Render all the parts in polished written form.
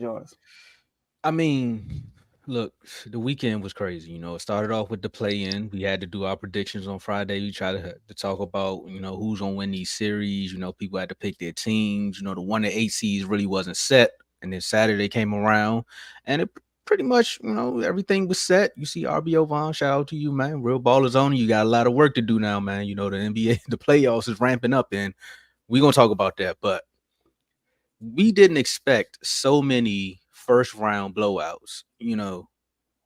Yours. I mean, look, the weekend was crazy. It started off with the play-in. We had to do our predictions on Friday. We tried to talk about who's gonna win these series. People had to pick their teams. The 1 to 8 seeds really wasn't set, and then Saturday came around, and it pretty much everything was set. You see RBO Vaughn, shout out to you, man. Real ball is on you. You got a lot of work to do now, man. The NBA, the playoffs is ramping up, and we're gonna talk about that, but we didn't expect so many first round blowouts, in the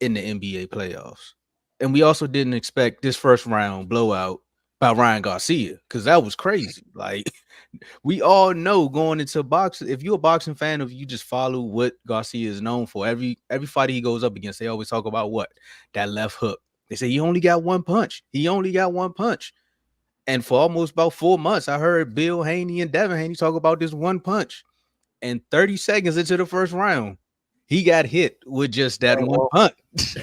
NBA playoffs. And we also didn't expect this first round blowout by Ryan Garcia because that was crazy. Like we all know going into boxing, if you're a boxing fan, if you just follow what Garcia is known for, every fight he goes up against, they always talk about what? That left hook. They say he only got one punch. He only got one punch. And for almost about 4 months, I heard Bill Haney and Devin Haney talk about this one punch. And 30 seconds into the first round, he got hit with just that Oh, one well, punch.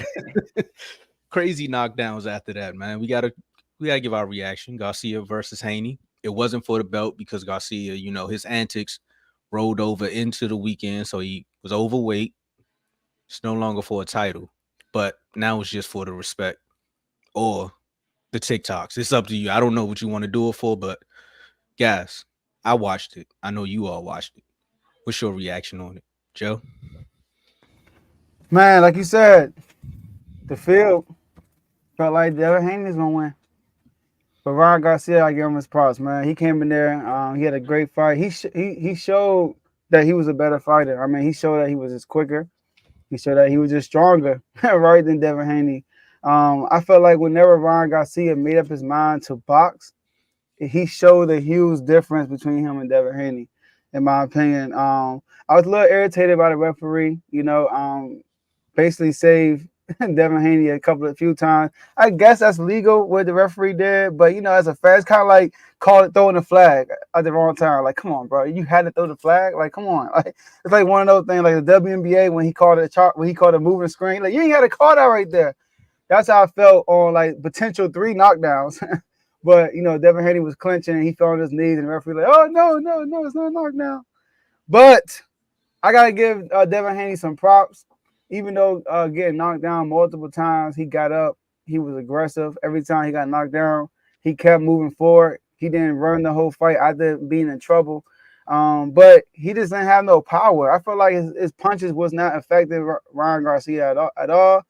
Crazy knockdowns after that, man. We gotta give our reaction. Garcia versus Haney. It wasn't for the belt because Garcia, his antics rolled over into the weekend, so he was overweight. It's no longer for a title, but now it's just for the respect or the TikToks. It's up to you. I don't know what you want to do it for, but guys, I watched it. I know you all watched it. What's your reaction on it, Joe? man, like you said, the field felt like Devin Haney was gonna win. But Ryan Garcia, I give him his props, man. He came in there. He had a great fight. He showed that he was a better fighter. I mean, he showed that he was just quicker. He showed that he was just stronger, right, than Devin Haney. I felt like whenever Ryan Garcia made up his mind to box, he showed a huge difference between him and Devin Haney, in my opinion. I was a little irritated by the referee, basically saved Devin Haney a few times. I guess that's legal what the referee did, but as a fan, it's kind of like call it throwing the flag at the wrong time. Like, come on, bro, you had to throw the flag. Like, come on, like it's like one of those things, like the WNBA when he called it a chart, when he called a moving screen. Like, you ain't had to call that right there. That's how I felt on like potential 3 knockdowns. But Devin Haney was clinching and he fell on his knees, and the referee like, oh no, no, no, it's not a knockdown. But I gotta give Devin Haney some props. Even though getting knocked down multiple times, he got up. He was aggressive. Every time he got knocked down, he kept moving forward. He didn't run the whole fight after being in trouble. But he just didn't have no power. I feel like his punches was not effective, Ryan Garcia at all.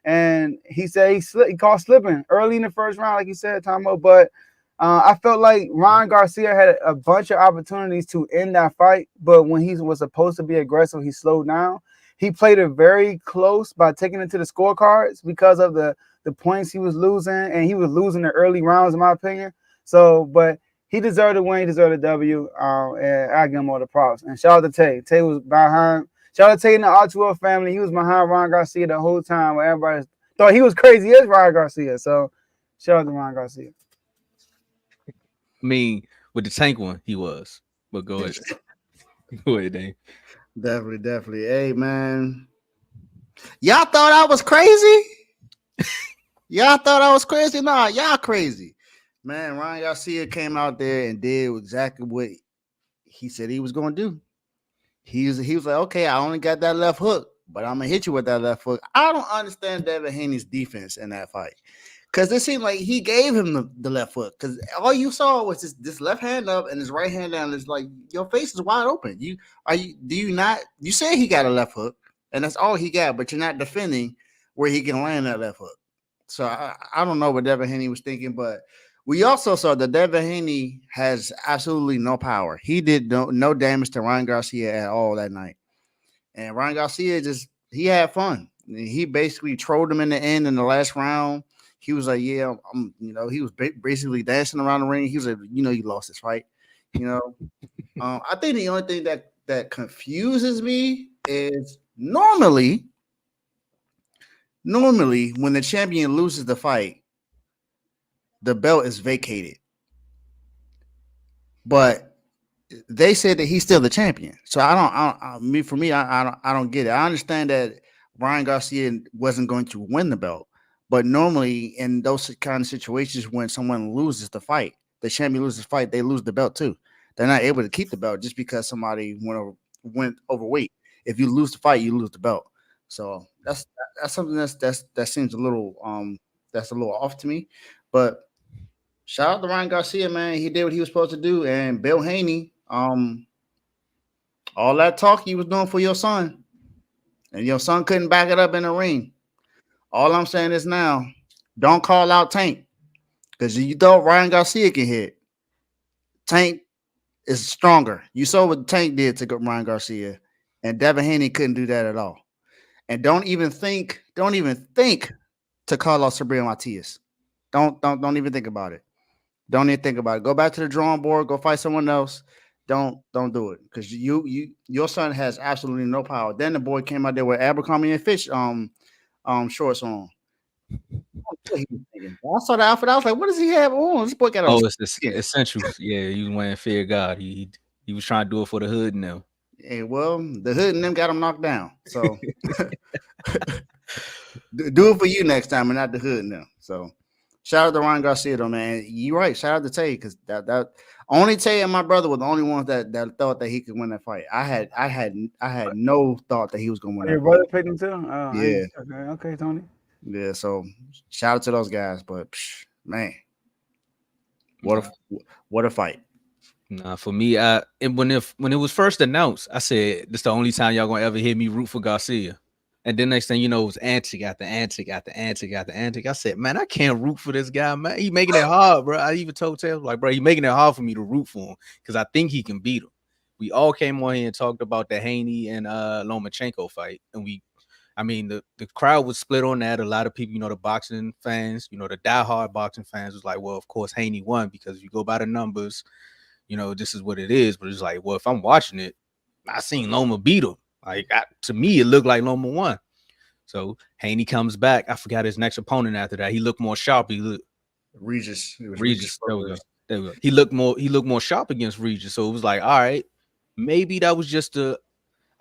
And he said he caught slipping early in the first round, like he said, Tomo. But I felt like Ryan Garcia had a bunch of opportunities to end that fight, but when he was supposed to be aggressive, he slowed down. He played it very close by taking it to the scorecards because of the points he was losing, and he was losing the early rounds, in my opinion. So, but he deserved to win. He deserved a W, and I give him all the props. And shout out to Tay. Tay was behind. Shout out to Tay and the Archwell family. He was behind Ryan Garcia the whole time, where everybody thought he was crazy as Ryan Garcia. So, shout out to Ryan Garcia. I mean, with the tank one, he was. But go ahead. Go ahead, Dave. Definitely, definitely. Hey, man. Y'all thought I was crazy? Y'all thought I was crazy? Nah, y'all crazy. Man, Ryan Garcia came out there and did exactly what he said he was going to do. He was like, okay, I only got that left hook, but I'm going to hit you with that left hook. I don't understand Devin Haney's defense in that fight. Because it seemed like he gave him the left hook. Because all you saw was this left hand up and his right hand down. It's like your face is wide open. You say he got a left hook, and that's all he got, but you're not defending where he can land that left hook. So I don't know what Devin Haney was thinking, but we also saw that Devin Haney has absolutely no power. He did no damage to Ryan Garcia at all that night. And Ryan Garcia he had fun. He basically trolled him in the end in the last round. He was like, yeah, he was basically dancing around the ring. He was like, you lost this fight. I think the only thing that confuses me is normally when the champion loses the fight, the belt is vacated. But they said that he's still the champion. So I don't get it. I understand that Ryan Garcia wasn't going to win the belt. But normally in those kind of situations, when someone loses the fight, the champion loses the fight, they lose the belt too. They're not able to keep the belt just because somebody went overweight. if you lose the fight, you lose the belt. So that's something that seems a little that's a little off to me. But shout out to Ryan Garcia, man. He did what he was supposed to do. And Bill Haney, all that talk he was doing for your son, and your son couldn't back it up in the ring. All I'm saying is now, don't call out Tank. Because you thought Ryan Garcia can hit. Tank is stronger. You saw what Tank did to Ryan Garcia. And Devin Haney couldn't do that at all. And don't even think to call out Sabrina Matias. Don't even think about it. Don't even think about it. Go back to the drawing board. Go fight someone else. Don't do it. Because your son has absolutely no power. Then the boy came out there with Abercrombie and Fitch shorts on. I saw the outfit. I was like, what does he have on? This boy got on. Oh, it's the essentials. Yeah, he was wearing Fear God. He was trying to do it for the hood now. Yeah, well, the hood and them got him knocked down. So do it for you next time and not the hood now. So shout out to Ryan Garcia though, man. You're right. Shout out to Tay because that only Tay and my brother were the only ones that thought that he could win that fight. I had no thought that he was gonna win. Your brother picked him too? Yeah. Okay, Tony. Yeah, so shout out to those guys, but man, what a fight! Nah, for me, when it was first announced, I said this the only time y'all gonna ever hear me root for Garcia. And then next thing you know, it was antic after antic after antic after antic. I said, man, I can't root for this guy, man. He making it hard, bro. I even told Taylor, like, bro, he making it hard for me to root for him because I think he can beat him. We all came on here and talked about the Haney and Lomachenko fight, and the crowd was split on that. A lot of people, the boxing fans, the diehard boxing fans was like, well, of course Haney won because if you go by the numbers, this is what it is. But it's like, well, if I'm watching it, I seen Loma beat him. Like to me, it looked like Loma won. So Haney comes back. I forgot his next opponent after that. He looked more sharp. He looked Regis. Regis. There we go. He looked more sharp against Regis. So it was like, all right, maybe that was just an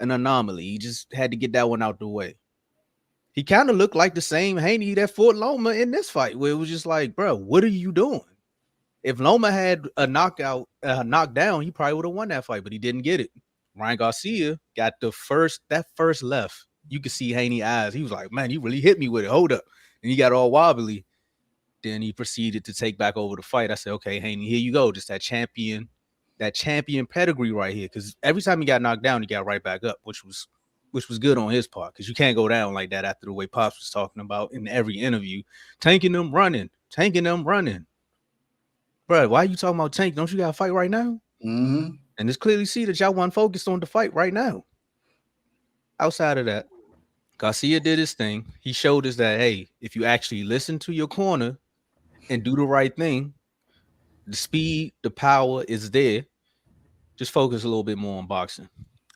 anomaly. He just had to get that one out the way. He kind of looked like the same Haney that fought Loma in this fight, where it was just like, bro, what are you doing? If Loma had a knockdown, he probably would have won that fight, but he didn't get it. Ryan Garcia got that first left. You could see Haney's eyes. He was like, man, you really hit me with it. Hold up. And he got all wobbly. Then he proceeded to take back over the fight. I said, okay, Haney, here you go. Just that champion pedigree right here. Because every time he got knocked down, he got right back up, which was good on his part. Because you can't go down like that after the way Pops was talking about in every interview. Tanking them, running. Bro, why are you talking about Tank? Don't you got to fight right now? Mm-hmm. And it's clearly see that y'all weren't focused on the fight right now. Outside of that, Garcia did his thing. He showed us that, hey, if you actually listen to your corner and do the right thing, the speed, the power is there. Just focus a little bit more on boxing.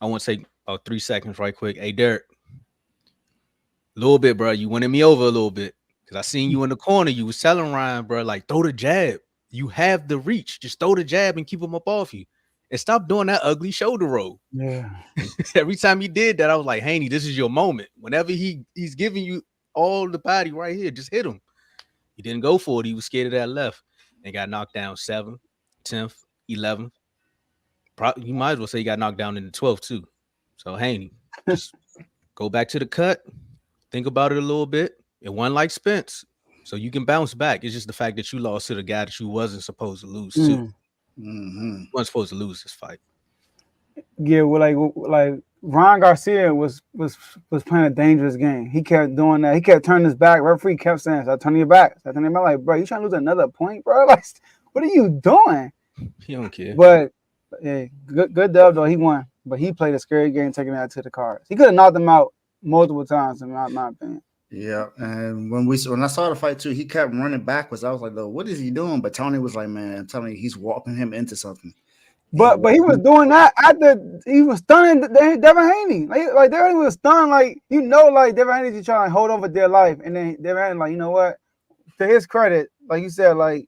I want to take 3 seconds right quick. Hey, Derek, a little bit, bro. You winning me over a little bit because I seen you in the corner. You was telling Ryan, bro, like, throw the jab. You have the reach. Just throw the jab and keep him up off you. And stop doing that ugly shoulder roll. Yeah. Every time he did that, I was like, Haney, this is your moment. Whenever he's giving you all the body right here, just hit him. He didn't go for it. He was scared of that left and got knocked down 7th, 10th, 11th. You might as well say he got knocked down in the 12th too. So Haney, just go back to the cut. Think about it a little bit. It wasn't like Spence. So you can bounce back. It's just the fact that you lost to the guy that you wasn't supposed to lose to. Mm-hmm. You weren't supposed to lose this fight. Yeah, well, like Ryan Garcia was playing a dangerous game. He kept doing that. He kept turning his back. Referee kept saying, "Stop turning your back." Stop turning your back. Like, bro, you trying to lose another point, bro? Like, what are you doing? He don't care. But yeah, good dub though. He won, but he played a scary game, taking that to the cards. He could have knocked him out multiple times, in my opinion. Yeah, and when I saw the fight too, he kept running backwards. I was like, "Though, what is he doing?" But Tony was like, "Man, I'm telling you, he's walking him into something." But he was doing that after he was stunning Devin Haney. Like Devin Haney was stunned. Like like Devin Haney just trying to hold on for dear life, and then Devin Haney like, you know what? To his credit, like you said, like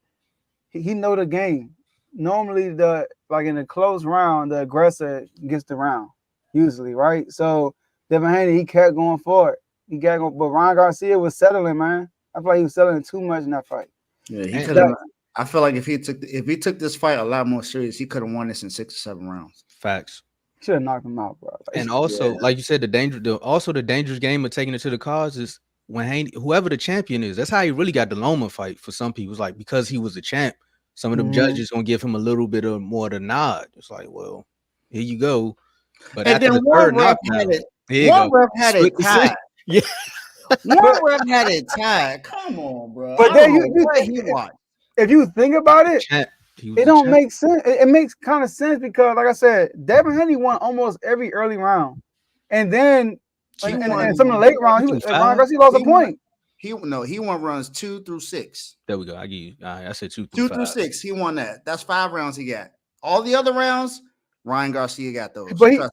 he know the game. Normally, in a close round, the aggressor gets the round usually, right? So Devin Haney, he kept going for it. But Ryan Garcia was settling, man. I feel like he was settling too much in that fight. Yeah, he could have. I feel like if he took this fight a lot more serious, he could have won this in 6 or 7 rounds. Facts. Should have knocked him out, bro. Like, And also, like you said, the dangerous game of taking it to the cards is when Haney, whoever the champion is, that's how he really got the Loma fight for some people. It's like because he was a champ, some of them judges gonna give him a little bit of more of the nod. It's like, well, here you go. But And after then the one third ref knockdown, had it. here you One go. ref had Split it the tied. scene. Yeah. One ref had it tied. Come on, bro. But I then don't know what he watched. if you think about it, Champ. He was it the don't champ. make sense. It makes kind of sense because, like I said, Devin Haney won almost every early round, and then He and won some of the late rounds, through Ryan five. Garcia lost a He won- point. He won runs 2 through 6. There we go. I give you. I said 2 2 through 5. through 6. He won that. That's 5 rounds he got. All the other rounds, Ryan Garcia got those. But he, Trust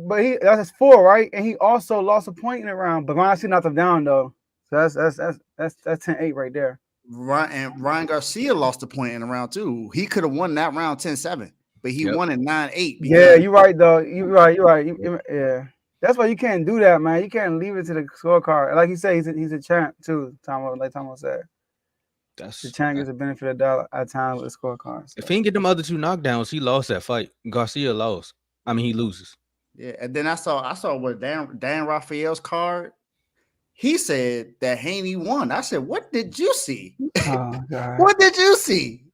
but he, that's his 4, right? And he also lost a point in the round. But Ryan Garcia knocked him down though, so that's 10-8 right there. Ryan Garcia lost a point in the round too. He could have won that round 10-7, but he won it 9-8. Yeah, you're right though. You're right. Yeah, that's why you can't do that, man. You can't leave it to the scorecard. Like you say, he's a champ too. Like Tomo said, That's the champ gets the benefit of the doubt at times with scorecards. if he didn't get them other 2 knockdowns, he lost that fight. Garcia lost. I mean, he loses. Yeah, and then I saw what Dan Raphael's card. He said that Haney won. I said, "What did you see? Oh God. What did you see?"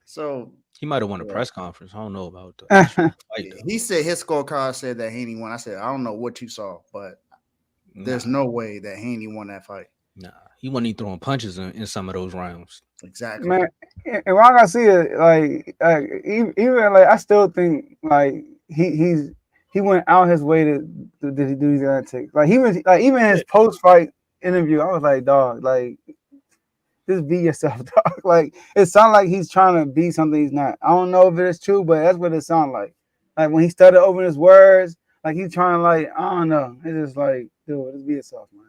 So He might have won a press conference. I don't know about the actual fight, though. he said his scorecard said that Haney won. I said, "I don't know what you saw, but there's no way that Haney won that fight." Nah, he wasn't even throwing punches in some of those rounds. Exactly, Man, and Ryan Garcia, like even like I still think like he went out his way to do these antics. Like he was like even his post fight interview, I was like, dog, like just be yourself, dog. Like it sounds like he's trying to be something he's not. I don't know if it is true, but that's what it sounds like. Like when he started over his words, like he's trying to like I don't know. It's just like, dude, just be yourself, man.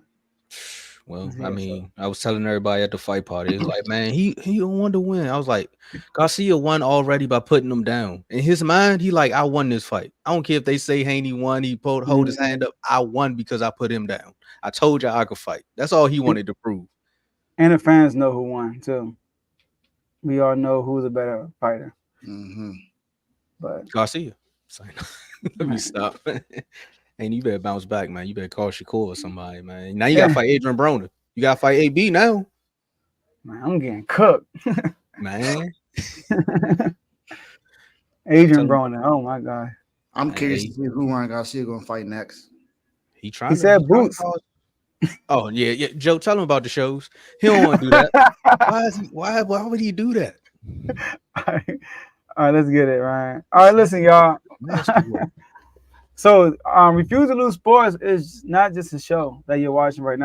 Well, I mean, I was telling everybody at the fight party, it's like, man, he don't want to win. I was like, Garcia won already by putting him down. In his mind, he like, I won this fight. I don't care if they say Haney won. He hold his hand up. I won because I put him down. I told you I could fight. That's all he wanted to prove. And the fans know who won too. We all know who's a better fighter. But Garcia. Let me stop. And you better bounce back, man. You better call Shakur or somebody, man. Now you gotta fight Adrian Broner. You gotta fight AB now. Man, I'm getting cooked. Man. Adrian Broner. Oh my God. I'm curious to see who Ryan Garcia gonna fight next. He said Boots. Oh yeah. Joe, tell him about the shows. He don't want to do that. Why would he do that? All right, let's get it, Ryan. All right, listen, y'all. So, Refuse to Lose Sports is not just a show that you're watching right now.